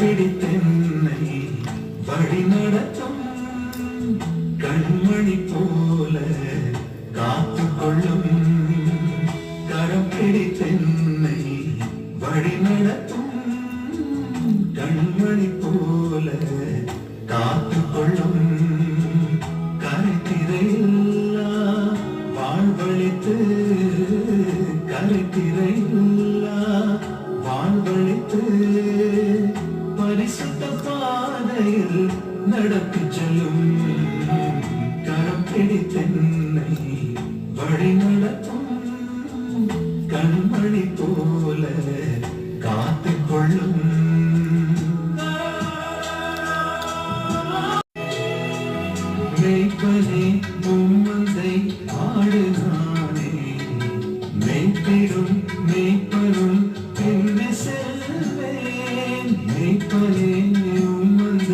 பிடித்தென்னை வழி நடத்தும் கண்மணி போல காத்து கொள்ளும் கரம் பிடித்தென்னை வழி நடத்தும் கண்மணி போல காத்து கொள்ளும் கரைத்திரையில்லா வாழ்வழித்து கரைத்திரையில்லா வாழ்வழித்து பரிசுத்த பாதையில் நடத்தி செல்லும் கரம் பிடித்தென்னை வழி நடத்தும் கண்மணி போல காத்து கொள்ளும் மெய்ப்பனே உம்மந்தை ஆடுனானே மெய்ப்பிடும் மெய்ப்பனும் பின்னே செல்வேன் மெய்ப்பனே